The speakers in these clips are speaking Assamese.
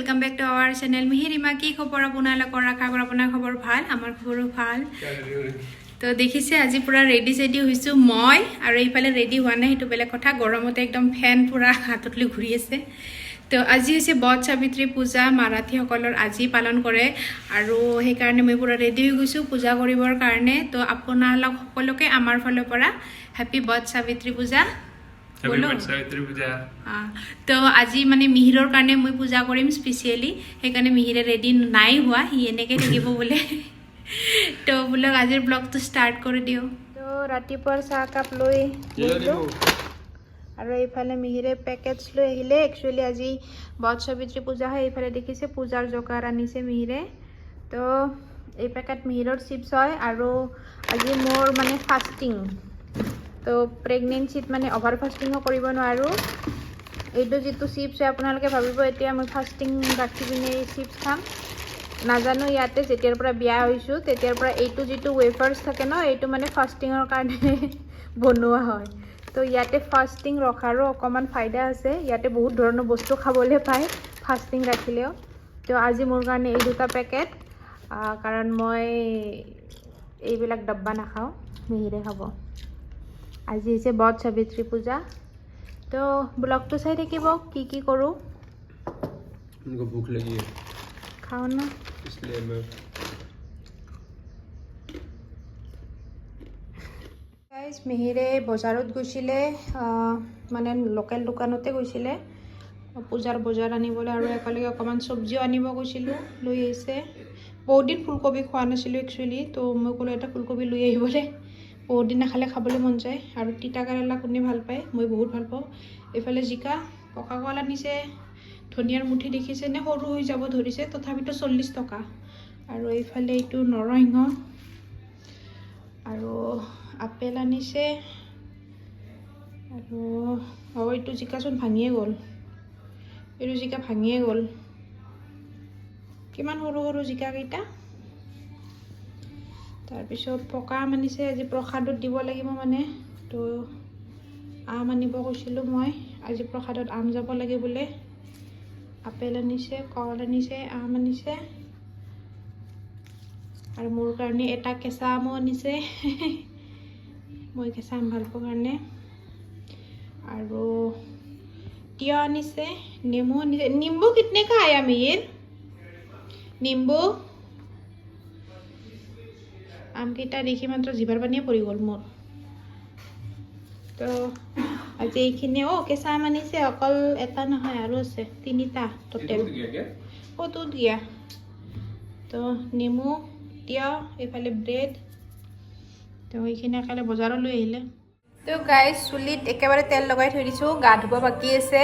welcome back to our channel Mihirima की खबर আপোনালোকৰ আশা কৰো আপোনাৰ খবৰ ভাল আমাৰ খবৰো ভাল তো দেখিছে আজি পুৰা ৰেডি সেডি হৈছো মই আৰু এইফালে ৰেডি হোৱা নাই হেতু বেলেগ কথা গৰমতে একদম ফেন পুৰা হাতত লৈ ঘূৰি আছে তো আজি হৈছে বট সাবিত্ৰী পূজা মাৰাঠী সকলৰ আজি পালন কৰে আৰু সেই কাৰণে মই পুৰা ৰেডি হৈ গৈছো পূজা কৰিবৰ কাৰণে তো আপোনালোক সকলোকে আমাৰ ফালৰ পৰা হ্যাপি বট সাবিত্ৰী পূজা बोलो तो आज माने मिहिरर कारणे मैं पूजा करिम स्पेशली हे कारणे मिहिरे रेडी नाई हुआ हि एनेके থাকিব बोले तो बोलो आजिर ब्लॉग तो स्टार्ट कर दियो तो रातिपुर चाह काप লৈ আৰু এইফালে মিহিৰে পেকেটছ লৈ আহিলে একচুয়ালি আজি বট সাবিত্ৰী পূজা হয় এইফালে দেখিছে পূজাৰ জকাৰ আনিছে মিহিৰে তো এই পেকেট মিহিৰৰ চিপছ হয় আৰু আজি মোৰ মানে ফাস্টিং तो प्रेगनेंसीत माने ओभार फास्टिंग करिब নোৱাৰো এইটো যেটো চিপছ আপোনালোকে ভাবিব এতিয়া মই ফাস্টিং ৰাখি বিনে চিপছ খাম নাজানো ইয়াতে যেতিয়াৰ পৰা বিয়া হৈছো তেতিয়াৰ পৰা এইটো যেটো ওয়েফাৰ্স থাকে ন এইটো মানে ফাস্টিংৰ কাৰণে বনোৱা হয় তো ইয়াতে ফাস্টিং ৰখাৰো অকমান ফায়দা আছে ইয়াতে বহুত ধৰণৰ বস্তু খাবলৈ পায় ফাস্টিং ৰাখিলেও তো আজি মোৰ কাৰণে এই দুটা পেকেট কাৰণ মই এইবিলাক ডব্বা নাখাও মিহিৰে খাব আজি হৈছে বট সাবিত্ৰী পূজা তো ব্লগটো চাই থাকিব কি কৰো उनको भूख लगी है खाओ ना इसलिए मैं गाइस मिहिरे बजारत গৈছিলে মানে লোকেল দোকানতে গৈছিলে পূজাৰ বজাৰ আনিবলৈ আৰু একেলগে অকমান সবজি আনিব গৈছিলো লৈ আহিছে বহুত দিন ফুলকবি খোৱা নাছিলো একচুয়ালি তো মই ক'লো এটা ফুলকবি লৈ আহিবলে বহুত দিন খালে খাবলৈ মন যায় আৰু তিতা কেৰেলা কোনে ভাল পায় মই বহুত ভাল পাওঁ এফালে জিকা পকাকল আনিছে ধনিয়াৰ মুঠি দেখিছে নে সৰু হৈ যাব ধৰিছে তথাপিতো 40 টকা আৰু এইফালে এইটো নৰসিংহ আৰু আপেল আনিছে আৰু এইটো জিকাচোন ভাঙিয়ে গ'ল এইটো জিকা ভাঙিয়ে গ'ল কিমান সৰু সৰু জিকা কেইটা तार पिছত পকা মানিছে আজি প্ৰসাদত দিব লাগিব মানে তো আম আনিব কৈছিলো মই আজি প্ৰসাদত আম যাব লাগে বলে আপেল আনিছে কল আনিছে আম আনিছে আৰু মোৰ কাৰণে এটা কেঁচা আম আনিছে মই কেঁচা আম ভাল পাওঁ কাৰণে আৰু তিয়হ আনিছে নেমু আনিছে নিম্বু कितने का आया मीर निम्बू আমকেইটা দেখি মাত্ৰ জিভাৰ পানীয়ে পৰি গ'ল মোৰ তো আজি এইখিনি কেঁচা আম আনিছে অকল এটা নহয় আৰু আছে তিনিটা টোটেল কতত গিয়া তো নেমু তিয়হ এইফালে ব্ৰেড তো এইখিনি একালে বজাৰত লৈ আহিলে তো গাইস চুলিত একেবাৰে তেল লগাই থৈ দিছো গা ধুব বাকি আছে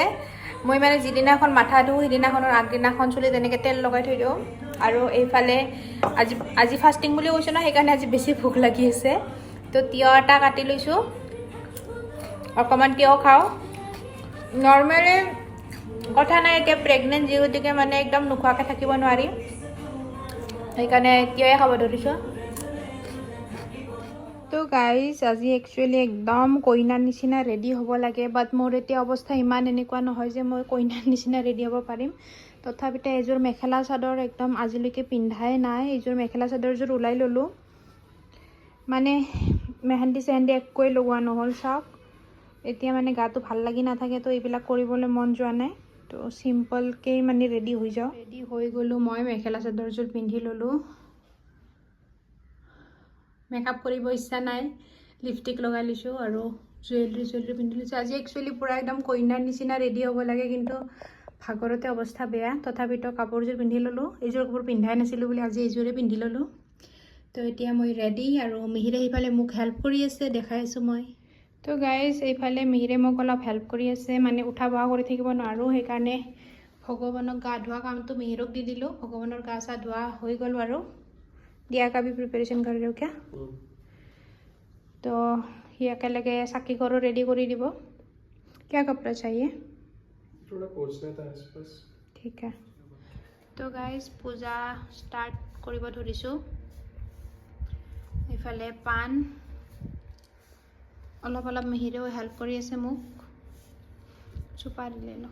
মই মানে যিদিনাখন মাথা ধু সিদিনাখনৰ আগদিনাখন চুলিত এনেকে তেল লগাই থৈ দিওঁ আৰু এইফালে আজি ফাস্টিং বুলি কৈছো না সেইকাৰণে আজি বেছি ভোক লাগি আছে তো তিয়হ এটা কাটি লৈছো অকমান তিয়হ খাও নরমালি কথা নাই এতিয়া প্ৰেগনেন্ট যেহেতুকে মানে একদম নোখোৱাকে থাকিব নোৱাৰি সেইকাৰণে তিয়হে খাব ধৰিছো তো গাইস আজি একচুয়ালি একদম কইনাৰ নিচিনা ৰেডি হ'ব লাগে বাট মোৰ এতিয়া অৱস্থা ইমান এনেকুৱা নহয় যে মই কইনাৰ নিচিনা ৰেডি হ'ব পাৰিম তথাপিতে এযোৰ মেখেলা চাদৰ একদম আজিলৈকে পিন্ধাই নাই এযোৰ মেখেলা চাদৰযোৰ উলাই ললো মানে মেহেন্দি সেহেন্দি এককৈ লগোৱা নহল চাওক এতিয়া মানে গাটো ভাল লাগি নাথাকে তো এইবিলাক কৰিবলৈ মন যোৱা নাই তো সিম্পল কে মানে ৰেডি হৈ যাও ৰেডি হৈ গলো মই মেখেলা চাদৰযোৰ পিন্ধি ললো মেকআপ কৰিব ইচ্ছা নাই লিপস্টিক লগাই লিছো আৰু জুৱেলাৰী পিন্ধি লিছো আজি একচুয়ালি পুৰা একদম কইনাৰ নিচিনা ৰেডি হ'ব লাগে কিন্তু ভাগৰতে অৱস্থা বেয়া তথাপিতো কাপোৰযোৰ পিন্ধি ললো এইযোৰ কাপোৰ পিন্ধাই নাছিলো বুলি আজি এইযোৰে পিন্ধি ললো তো এতিয়া মই ৰেডি আৰু মিহিৰে ইফালে মোক হেল্প কৰি আছে দেখাই আছো মই তো গাইস এইফালে মিহিৰে মোক অলপ হেল্প কৰি আছে মানে উঠা বহা কৰি থাকিব নোৱাৰো সেইকাৰণে ভগৱানক গা ধোৱা কামটো মিহিৰক দি দিলো ভগৱানৰ গা চা ধোৱা হৈ গ'ল আৰু दिया का भी प्रिपरेशन कर रहे हो क्या तो ये अकेले साकी करो रेडी कर দিব क्या कपड़ा चाहिए थोड़ा पोछना था आसपास ठीक है तो गाइस पूजा स्टार्ट কৰিব ধৰিছো ইফালে পান অলপ অলপ মিহিৰেও হেল্প কৰি আছে মোক চুপাৰি লৈ ল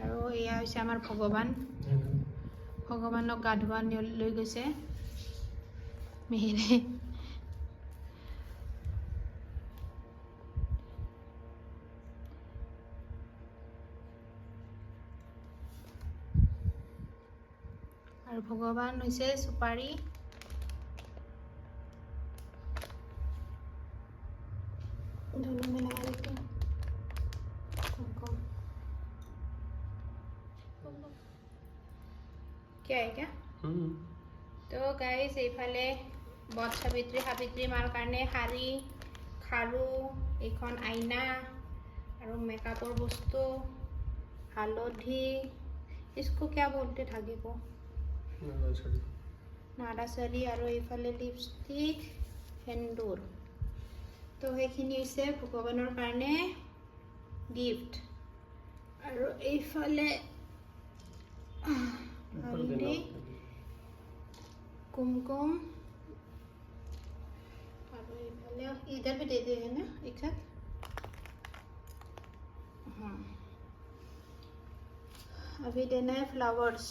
আৰু এয়া হৈছে আমাৰ ভগৱান ভগৱানক গা ধুৱা লৈ গৈছে মিহিৰে আৰু ভগৱান হৈছে সুপাৰী दोनों में लगा देते हैं क्या है क्या तो गाइस এইফালে বট সাবিত্ৰী মাৰ কাৰণে শাৰী খাৰু এখন আইনা আৰু মেকআপৰ বস্তু হালধি इसको क्या बोलते धागे को নাড়াচাৰি আৰু এইফালে লিপষ্টিক সেন্দুৰ তো সেইখিনি হৈছে ভগৱানৰ কাৰণে গিফট আৰু এইফালে हल्दी कुमकुम और इधर भी दे दे है ना एक साथ हाँ अभी देना है फ्लावर्स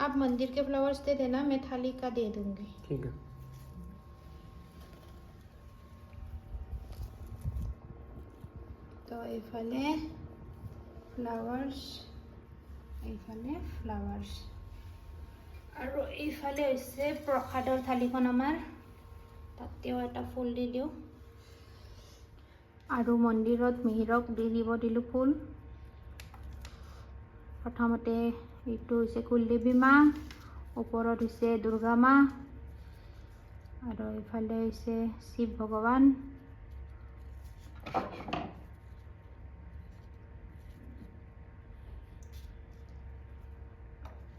आप मंदिर के फ्लावर्स दे देना मैं थाली का दे दूंगी ठीक है तो এইফালে फ्लावर्स আৰু এইফালে হৈছে প্ৰসাদৰ থালিখন আমাৰ তাতেও এটা ফুল দি দিওঁ আৰু মন্দিৰত মিহিৰক দিলো ফুল প্ৰথমতে এইটো হৈছে কুলদেৱী মা ওপৰত হৈছে দুৰ্গা মা আৰু এইফালে হৈছে শিৱ ভগৱান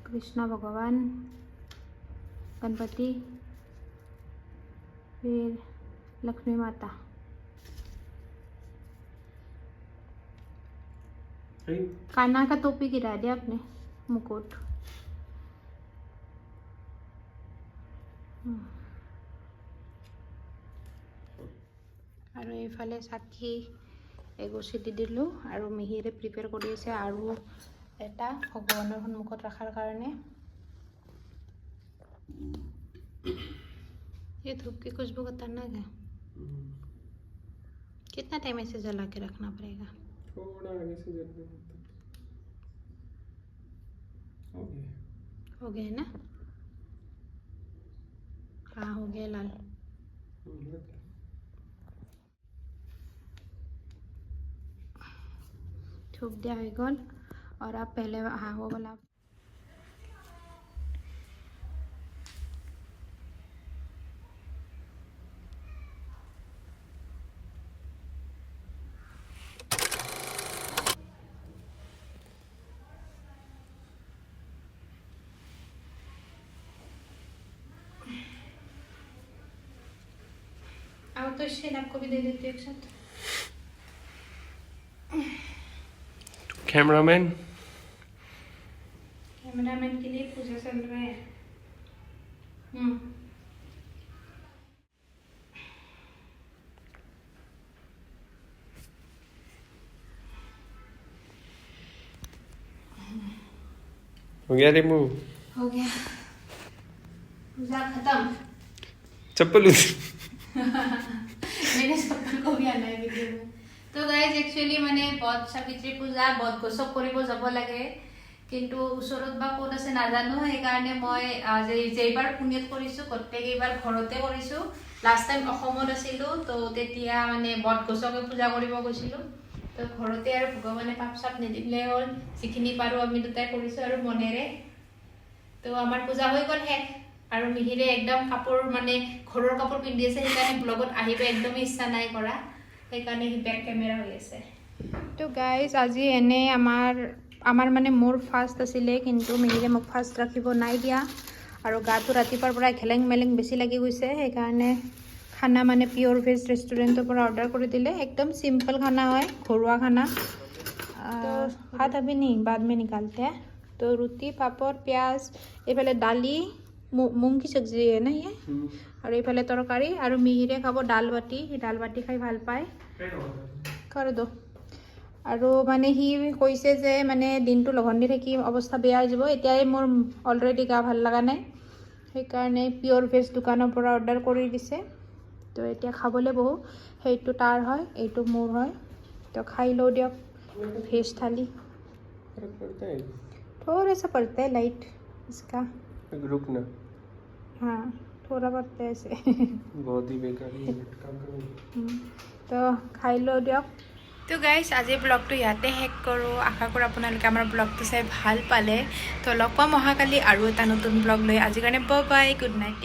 कृष्ण भगवान गणपति फिर लक्ष्मी माता कान्हा का टोपी गिरा दिया आपने मुकुट और এইফালে সাক্ষী এগছি দি দিলোঁ আৰু মিহিৰে প্ৰিপেয়াৰ কৰি আছে আৰু এটা ভগৱানৰ সন্মুখত ৰখাৰ কাৰণে ये धूप की खुशबू खतरनाक है कितना टाइम ऐसे जला के रखना पड़ेगा थोड़ा आगे से जलने हो गया ना हाँ हो गया लाल धूप दिया हो गल और आप पहले हाँ वो वाला अब तो शेन आपको भी दे देती हूँ एक साथ कैमरामैन के लिए पूजा चल रहा है हो गया रिमूव हो गया पूजा खत्म चप्पल मेरे चप्पल को भी आना है वीडियो में तो गाइज एक्चुअली मैंने बहुत सावित्री पूजा बहुत गसक কৰিব যাব লাগে কিন্তু ওচৰত বা কোন আছে নাজানো সেইকাৰণে মই যেইবাৰ পুনেত কৰিছো প্ৰত্যেকবাৰ ঘৰতে কৰিছো লাষ্ট টাইম অসমত আছিলো তো তেতিয়া মানে বহুত গসকে পূজা কৰিব গৈছিলো তো ঘৰতে আৰু ভগৱানে পাপ চাপ নিদিলে হ'ল যিখিনি পাৰো আমি দুটাই কৰিছো আৰু মনেৰে তো আমাৰ পূজা হৈ গ'ল শেষ আৰু মিহিৰে একদম কাপোৰ মানে ঘৰৰ কাপোৰ পিন্ধি আছে সেইকাৰণে ব্লগত আহিব একদম ইচ্ছা নাই কৰা সেইকাৰণে হি বেক কেমেৰা হৈ আছে তো গাইজ আজি এনে আমাৰ মানে মোৰ ফাৰ্ষ্ট আছিলে কিন্তু মিহিৰে মোক ফাৰ্ষ্ট ৰাখিব নাই দিয়া আৰু গাটো ৰাতিপুৱাৰ পৰা খেলেং মেলেং বেছি লাগি গৈছে সেইকাৰণে খানা মানে পিয়ৰ ভেজ ৰেষ্টুৰেণ্টৰ পৰা অৰ্ডাৰ কৰি দিলে একদম সিম্পল খানা হয় ঘৰুৱা খানা तो हाथ अभी नहीं बाद में निकालते हैं तो रोटी पापड़ प्याज এইফালে दाली मूंग की सब्जी है ना ये और এইফালে तरकारी और मिहिरे खाब दाल बाटी खाई ভাল पाए कर दो আৰু মানে সি কৈছে যে মানে দিনটো লঘোণ দি থাকি অৱস্থা বেয়া হৈ যাব এতিয়াই মোৰ অলৰেডি গা ভাল লগা নাই সেইকাৰণে পিয়'ৰ ভেজ দোকানৰ পৰা অৰ্ডাৰ কৰি দিছে তো এতিয়া খাবলৈ বহু সেইটো তাৰ হয় এইটো মোৰ হয় तो खाई लो दिया भेज थाली फर्क पड़ता है थोड़ा सा पड़ता है लाइट इसका रुकना हाँ थोड़ा पड़ता है ऐसे बहुत ही बेकार है काम करूँगी तो खाई लो दिया तो गाइस आज ब्लगটো ইয়াতে শেষ কৰোঁ আশা কৰোঁ আপোনালোকে আমাৰ ব্লগটো চাই ভাল পালে তো লগ পাম অহাকালি আৰু এটা নতুন ব্লগ লৈ আজিৰ কাৰণে বাই বাই গুড নাইট